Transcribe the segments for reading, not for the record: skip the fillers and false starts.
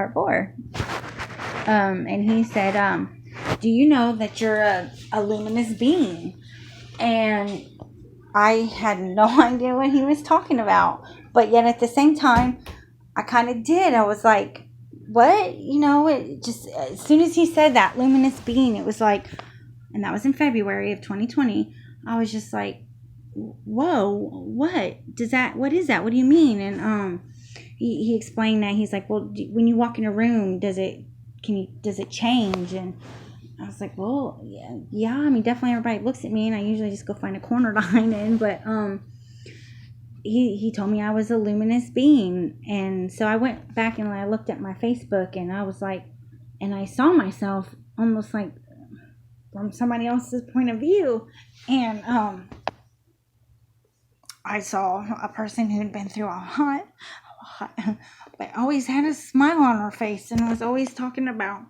part 4. And he said, do you know that you're a luminous being? And I had no idea what he was talking about. But yet at the same time, I kind of did. I was like, what? It just, as soon as he said that, luminous being, it was like, and that was in February of 2020. I was just like, whoa, what is that? What do you mean? And he explained that. He's like, well, when you walk in a room, does it change? And I was like, well, yeah. I mean, definitely everybody looks at me, and I usually just go find a corner to hide in. But he told me I was a luminous being, and so I went back and I looked at my Facebook, and I was like, and I saw myself almost like from somebody else's point of view, and I saw a person who'd been through a lot, but always had a smile on her face and was always talking about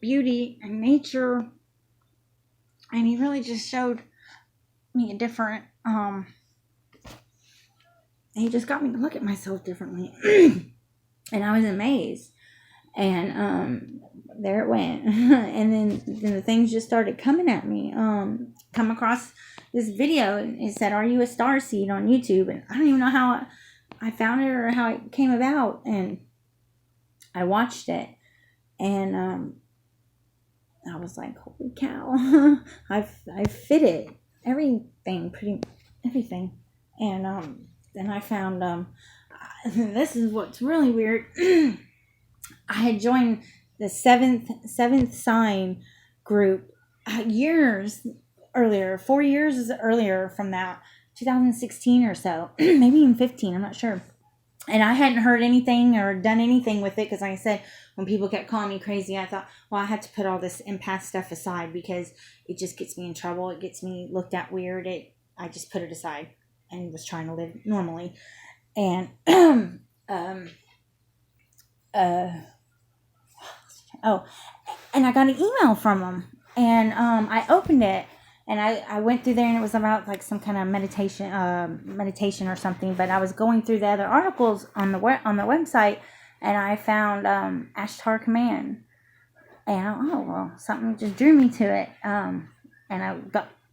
beauty and nature. And he really just showed me a different, he just got me to look at myself differently. And I was amazed. And there it went. And then the things just started coming at me. Come across this video, and it said, "Are you a starseed?" on YouTube. And I don't even know how I found it or how it came about. And I watched it, and I was like, holy cow. I fit it. Everything. And then I found, this is what's really weird. I had joined the seventh sign group years earlier, 4 years earlier from that, 2016 or so, maybe even 15, I'm not sure. And I hadn't heard anything or done anything with it because, like I said, when people kept calling me crazy, I thought, well, I had to put all this empath stuff aside because it just gets me in trouble. It gets me looked at weird. I just put it aside and was trying to live normally. And and I got an email from them, and I opened it, and I went through there, and it was about like some kind of meditation or something. But I was going through the other articles on the website, and I found Ashtar Command, and something just drew me to it. And I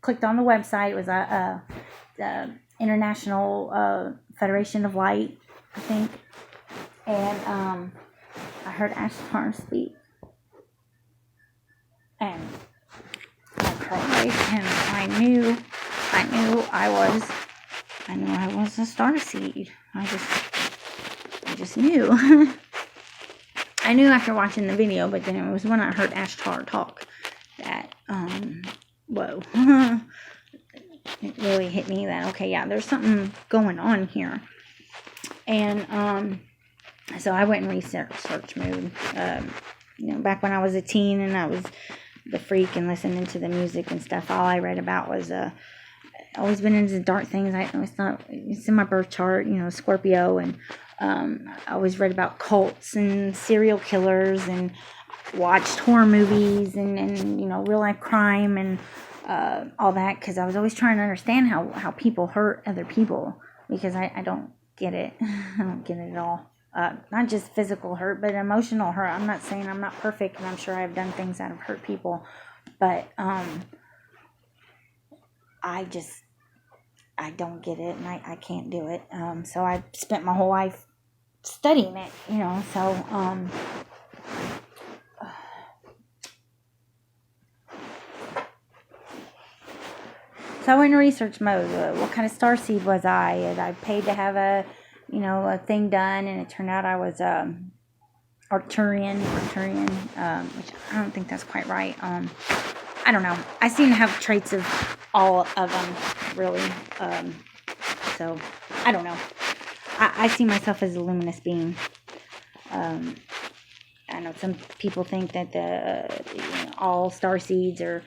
clicked on the website. It was the International Federation of Light, I think, and I heard Ashtar speak. And I cried, and I knew I was a starseed. I just knew. I knew after watching the video, but then it was when I heard Ashtar talk that, whoa. It really hit me that, okay, yeah, there's something going on here. And, so I went in research mode. Back when I was a teen and I was the freak and listening to the music and stuff, all I read about was always been into dark things. I always thought it's in my birth chart, Scorpio, and I always read about cults and serial killers and watched horror movies and real life crime and all that, because I was always trying to understand how people hurt other people, because I don't get it. I don't get it at all. Not just physical hurt, but emotional hurt. I'm not saying I'm not perfect, and I'm sure I've done things that have hurt people, but I don't get it, and I can't do it. So I spent my whole life studying it, so so I went in research mode. What kind of starseed was I? And I paid to have a thing done, and it turned out I was Arcturian, which I don't think that's quite right. I don't know. I seem to have traits of all of them, really. So I don't know. I see myself as a luminous being. I know some people think that all starseeds or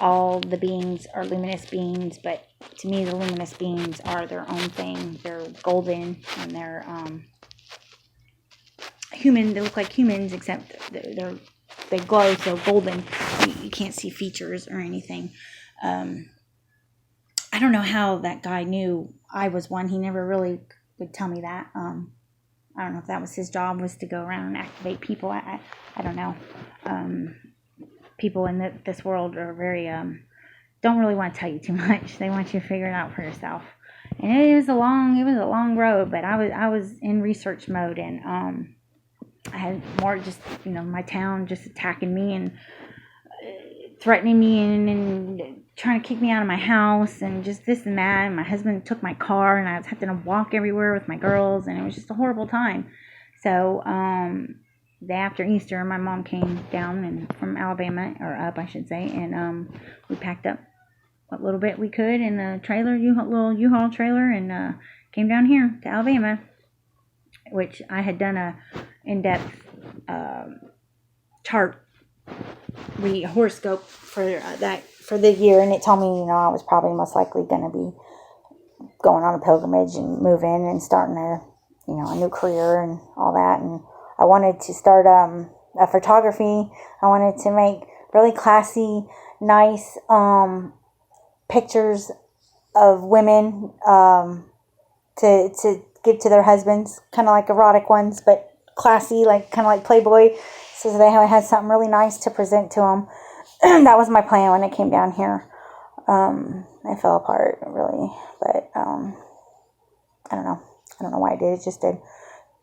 all the beings are luminous beings, but to me, the luminous beings are their own thing. They're golden, and they're human. They look like humans, except they glow so golden. You can't see features or anything. I don't know how that guy knew I was one. He never really would tell me that. I don't know if that was his job, was to go around and activate people. I don't know. People in this world are very, don't really want to tell you too much. They want you to figure it out for yourself. And it was a long road, but I was in research mode, and I had more just, my town just attacking me and threatening me and trying to kick me out of my house and just this and that. And my husband took my car, and I was having to walk everywhere with my girls, and it was just a horrible time. So, the day after Easter, my mom came down from Alabama, or up, I should say, and we packed up what little bit we could in a trailer, little U-Haul trailer, and came down here to Alabama, which I had done a in-depth chart horoscope for the year, and it told me, I was probably most likely going to be going on a pilgrimage and moving and starting a new career and all that. And I wanted to start a photography. I wanted to make really classy, nice pictures of women to give to their husbands, kind of like erotic ones, but classy, like kind of like Playboy, so they had something really nice to present to them. That was my plan when I came down here. It fell apart, really, but I don't know. I don't know why I did. It just did.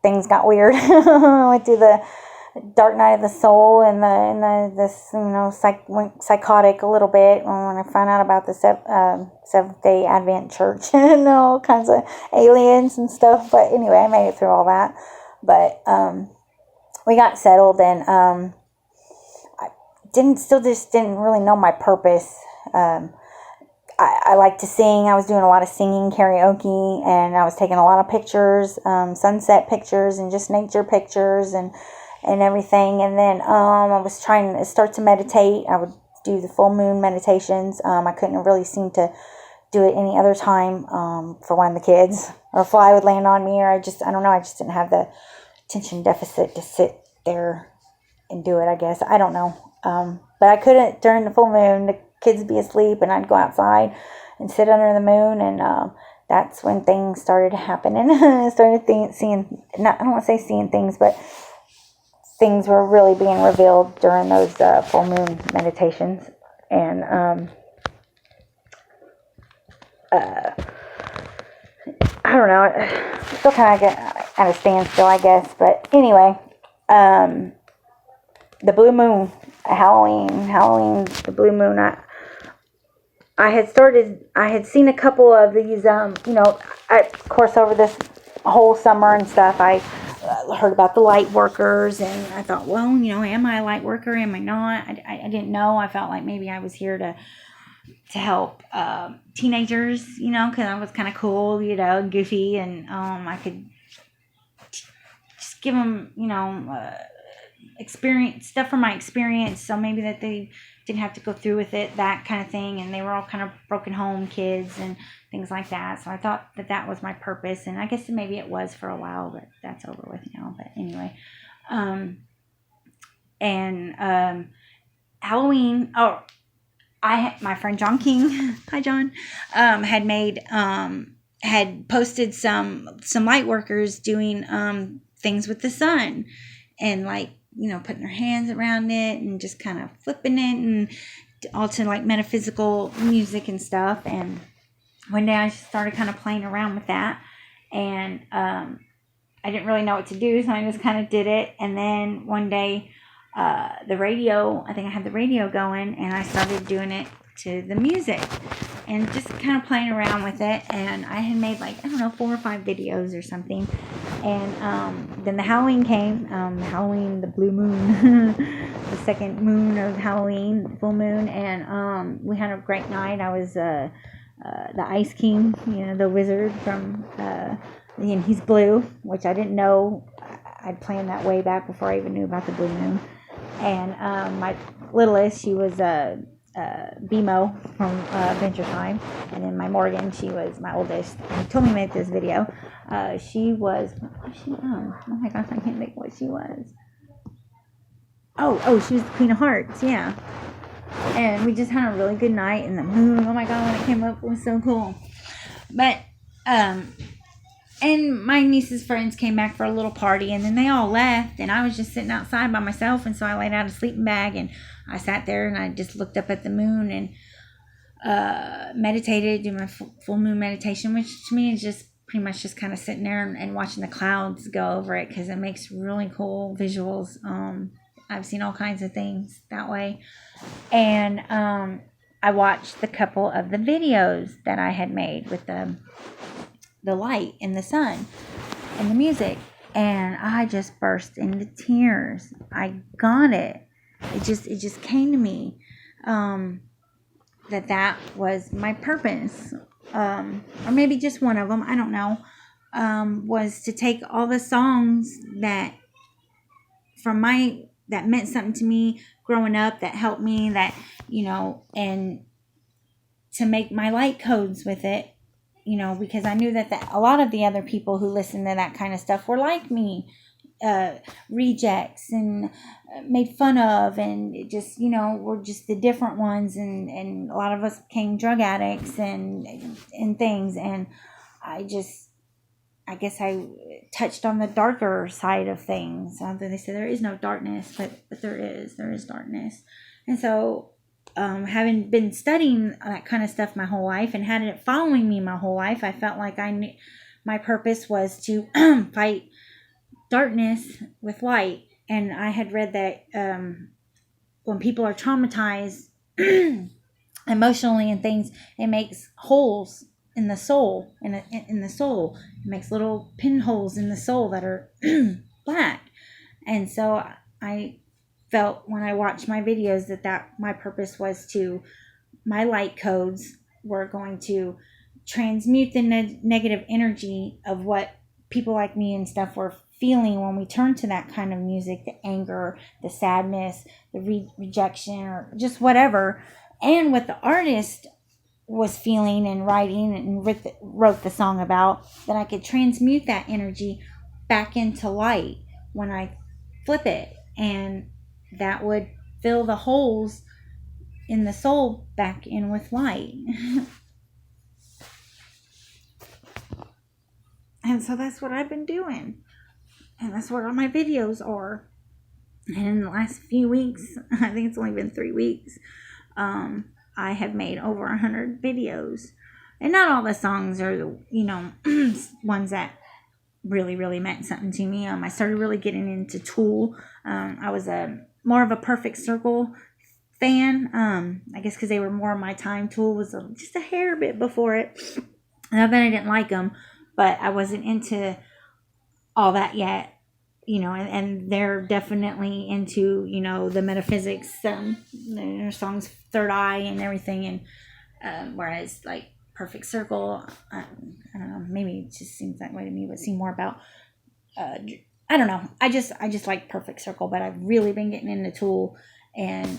Things got weird. I went through the dark night of the soul, and went psychotic a little bit when I found out about the Seventh-day Advent Church and all kinds of aliens and stuff. But anyway, I made it through all that. But we got settled, and I didn't really know my purpose. I like to sing. I was doing a lot of singing, karaoke, and I was taking a lot of pictures, sunset pictures, and just nature pictures, and everything. And then I was trying to start to meditate. I would do the full moon meditations. I couldn't really seem to do it any other time for one of the kids, or a fly would land on me, or I don't know, I just didn't have the attention deficit to sit there and do it, I guess. I don't know. But I couldn't during the full moon. The kids would be asleep, and I'd go outside and sit under the moon, and that's when things started happening. I started I don't want to say seeing things, but things were really being revealed during those full moon meditations. And I don't know, still kind of at a standstill, I guess. But anyway, the blue moon, Halloween, the blue moon. I had seen a couple of these, of course, over this whole summer and stuff, I heard about the light workers, and I thought, well, am I a light worker? Am I not? I didn't know. I felt like maybe I was here to help teenagers, because I was kind of cool, goofy, and I could just give them, experience stuff from my experience, so maybe that they didn't have to go through with it, that kind of thing. And they were all kind of broken home kids and things like that. So I thought that was my purpose, and I guess maybe it was for a while, but that's over with now. But anyway, Halloween. Oh, my friend John King, hi John, had posted some light workers doing things with the sun, and putting their hands around it and just kind of flipping it, and all to metaphysical music and stuff. And one day I started kind of playing around with that, and I didn't really know what to do, so I just kind of did it. And then one day the radio, I think I had the radio going, and I started doing it to the music and just kind of playing around with it. And I had made 4 or 5 videos or something. And then the Halloween came, Halloween, the blue moon, the second moon of Halloween, full moon. And we had a great night. I was the Ice King, the wizard from, and he's blue, which I didn't know. I'd planned that way back before I even knew about the blue moon. And my littlest, she was BMO from Adventure Time. And then my Morgan, she was my oldest. He told me to make this video. She was, what was she? Oh my gosh, I can't think what she was. Oh, she was the Queen of Hearts, yeah. And we just had a really good night. And the moon, oh my God, when it came up, it was so cool. But And my niece's friends came back for a little party, and then they all left, and I was just sitting outside by myself. And so I laid out a sleeping bag, and I sat there, and I just looked up at the moon and meditated, do my full moon meditation, which to me is just pretty much just kind of sitting there and watching the clouds go over it, because it makes really cool visuals. I've seen all kinds of things that way. And I watched the couple of the videos that I had made with the light and the sun and the music, and I just burst into tears. I got it. It just came to me that was my purpose, or maybe just one of them, I don't know, was to take all the songs that meant something to me growing up, that helped me, that, and to make my light codes with it, because I knew that a lot of the other people who listened to that kind of stuff were like me, rejects and made fun of, and it just, were just the different ones, and a lot of us became drug addicts and things, and I guess I touched on the darker side of things. They say there is no darkness, but there is darkness. And so having been studying that kind of stuff my whole life and had it following me my whole life, I felt like my purpose was to fight darkness with light. And I had read that when people are traumatized emotionally and things, it makes holes in the soul, in the soul. It makes little pinholes in the soul that are black. And so I felt when I watched my videos that my purpose was my light codes were going to transmute the negative energy of what people like me and stuff were feeling when we turn to that kind of music, the anger, the sadness, the rejection, or just whatever, and what the artist was feeling and writing and wrote the song about, that I could transmute that energy back into light when I flip it, and that would fill the holes in the soul back in with light. And so that's what I've been doing, and that's what all my videos are. And in the last few weeks, I think it's only been 3 weeks, I have made over 100 videos. And not all the songs are, ones that really, really meant something to me. I started really getting into Tool. I was more of a Perfect Circle fan. I guess because they were more of my time. Tool was just a hair bit before it. Not that I didn't like them, but I wasn't into all that yet. And they're definitely into, the metaphysics, their songs, Third Eye and everything. And whereas like Perfect Circle, I don't know, maybe it just seems that way to me, but seem more about, I don't know. I just like Perfect Circle, but I've really been getting into Tool. And,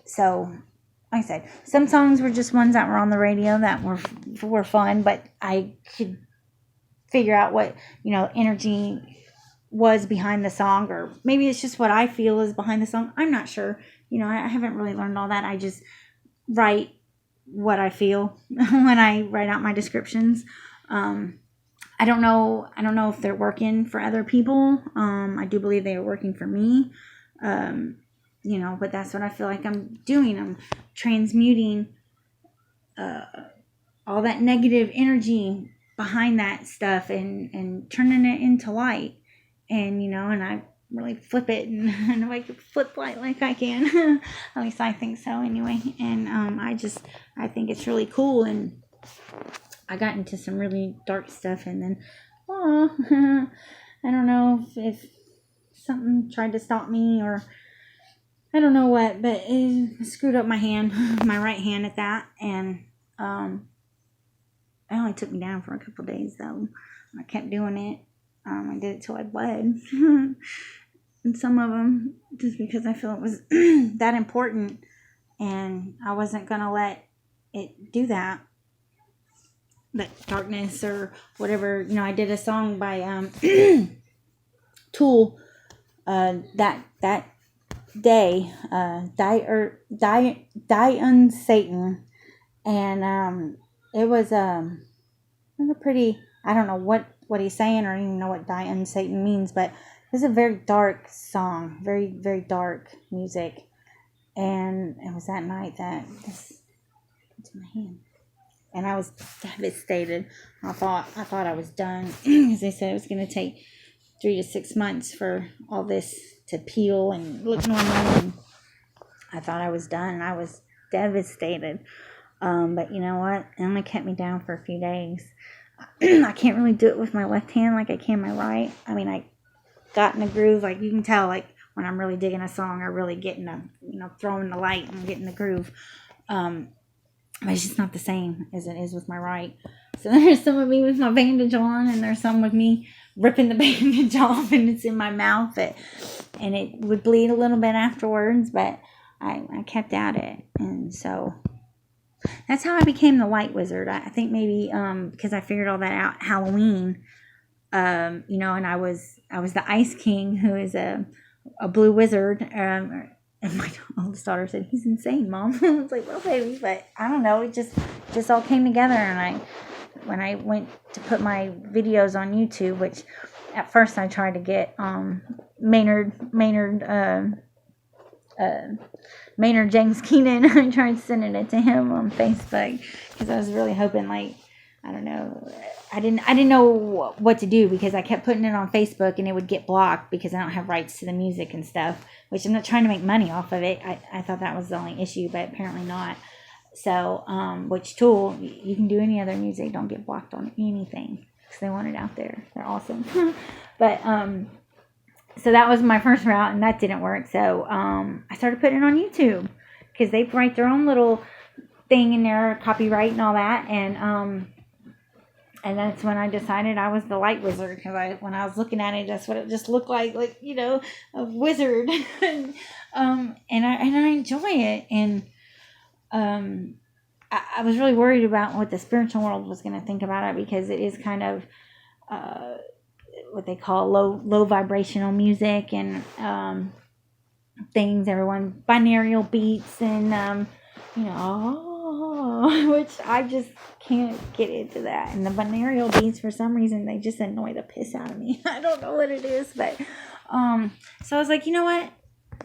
so like I said, some songs were just ones that were on the radio that were fun, but I could figure out what, energy was behind the song, or maybe it's just what I feel is behind the song. I'm not sure. I haven't really learned all that. I just write what I feel when I write out my descriptions. I don't know if they're working for other people. I do believe they are working for me. But that's what I feel like I'm doing. I'm transmuting all that negative energy behind that stuff and turning it into light. And and I really flip it, and if I could flip light like I can, at least I think so anyway. And I think it's really cool. And I got into some really dark stuff, and then I don't know if something tried to stop me, or I don't know what, but it screwed up my hand, my right hand at that. And it only took me down for a couple of days, though. I kept doing it. I did it till I bled. And some of them, just because I feel it was that important, and I wasn't going to let it do that. But darkness or whatever, I did a song by Tool that day, Die on Satan. And it was a pretty, I don't know what he's saying, or even know what Die Unsatan means, but it's a very dark song, very, very dark music. And it was that night that this into my hand. And I was devastated. I thought I was done. As they said, it was going to take 3 to 6 months for all this to peel and look normal. And I thought I was done. I was devastated. But you know what? It only kept me down for a few days. I can't really do it with my left hand like I can my right. I mean, I got in a groove. Like, you can tell, like, when I'm really digging a song, I really get in a, throwing the light and getting the groove. But it's just not the same as it is with my right. So there's some of me with my bandage on, and there's some with me ripping the bandage off, and it's in my mouth. And it would bleed a little bit afterwards, but I kept at it. And so that's how I became the light wizard. I think maybe because I figured all that out Halloween, and I was the Ice King, who is a blue wizard. And my oldest daughter said, "He's insane, Mom." I was like, "Well, baby," but I don't know. It just all came together. And when I went to put my videos on YouTube, which at first I tried to get Maynard James Keenan. I tried sending it to him on Facebook because I was really hoping, like, I don't know. I didn't know what to do because I kept putting it on Facebook and it would get blocked because I don't have rights to the music and stuff, which I'm not trying to make money off of it. I thought that was the only issue, but apparently not. So, which Tool, you can do any other music. Don't get blocked on anything because they want it out there. They're awesome. But, so that was my first route and that didn't work. So, I started putting it on YouTube because they write their own little thing in there, copyright and all that. And that's when I decided I was the light wizard, because when I was looking at it, that's what it just looked like a wizard. And I enjoy it. And I was really worried about what the spiritual world was going to think about it, because it is kind of what they call low vibrational music and things. Everyone binaural beats and which I just can't get into that. And the binaural beats, for some reason, they just annoy the piss out of me. I don't know what it is, but so I was like, you know what,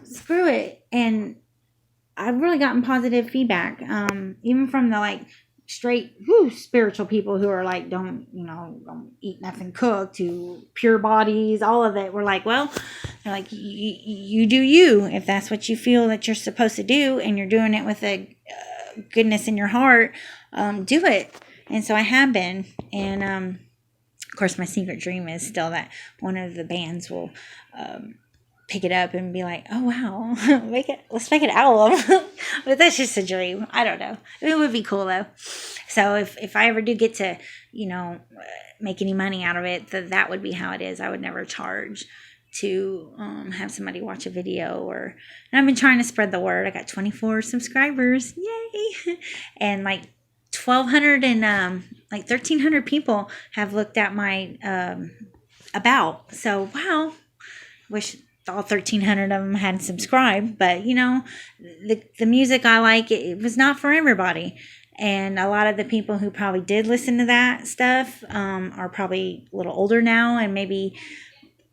screw it. And I've really gotten positive feedback, even from the straight spiritual people who are like, don't eat nothing cooked, to pure bodies, all of it. We're like, well, they're like, you do you, if that's what you feel that you're supposed to do, and you're doing it with a goodness in your heart, do it. And so I have been. And of course, my secret dream is still that one of the bands will pick it up and be like, oh wow, let's make an album. But that's just a dream. I don't know. It would be cool though. So if I ever do get to make any money out of it, that would be how it is. I would never charge to have somebody watch a video. And I've been trying to spread the word. I got 24 subscribers, yay. And 1,200 and 1,300 people have looked at my about. So wow, wish all 1,300 of them had subscribed. But the music I like, it was not for everybody. And a lot of the people who probably did listen to that stuff are probably a little older now and maybe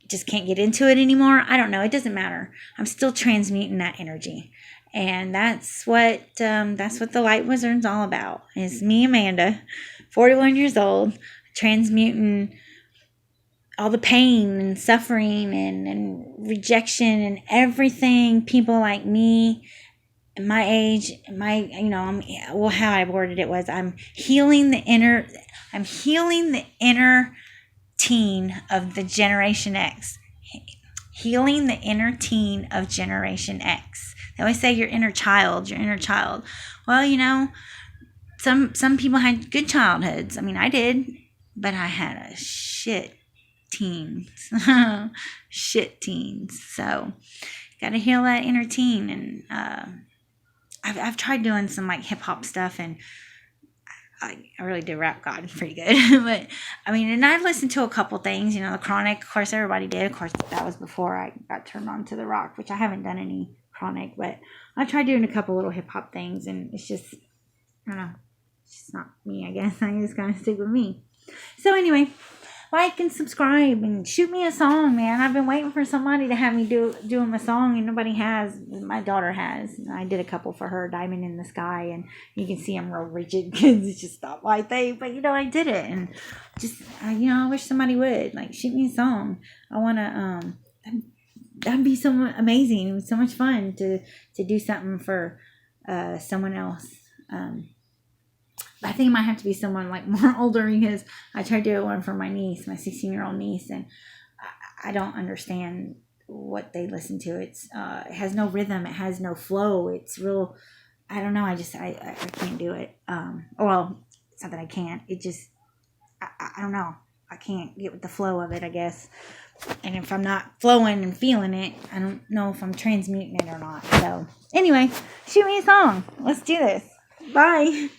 just can't get into it anymore. I don't know. It doesn't matter. I'm still transmuting that energy. And that's what the Light Wizard's all about. Is me, Amanda, 41 years old, transmuting all the pain and suffering and rejection and everything people like me, my age, how I worded it was, I'm healing the inner teen of the Generation X. Healing the inner teen of Generation X. They always say your inner child. Well, some people had good childhoods. I mean, I did, but I had a shit teens. Shit teens. So, got to heal that inner teen. And I've tried doing some hip hop stuff, and I really do rap God pretty good. But I mean, and I've listened to a couple things, the Chronic, of course, everybody did. Of course, that was before I got turned on to the rock, which I haven't done any Chronic, but I tried doing a couple little hip hop things, and it's just, I don't know, it's just not me, I guess. I just kind of stick with me. So anyway, like and subscribe and shoot me a song, man. I've been waiting for somebody to have me do him a song, and nobody has. My daughter has. I did a couple for her, Diamond in the Sky, and you can see I'm real rigid because it's just not my thing. But I did it, and just I wish somebody would like shoot me a song. I wanna that'd be so amazing. It was so much fun to do something for someone else. I think it might have to be someone like more older, because I tried to do one for my niece, my 16-year-old niece, and I don't understand what they listen to. It has no rhythm, it has no flow. It's real. I don't know. I can't do it. Well, it's not that I can't. It just I don't know. I can't get with the flow of it, I guess. And if I'm not flowing and feeling it, I don't know if I'm transmuting it or not. So anyway, shoot me a song. Let's do this. Bye.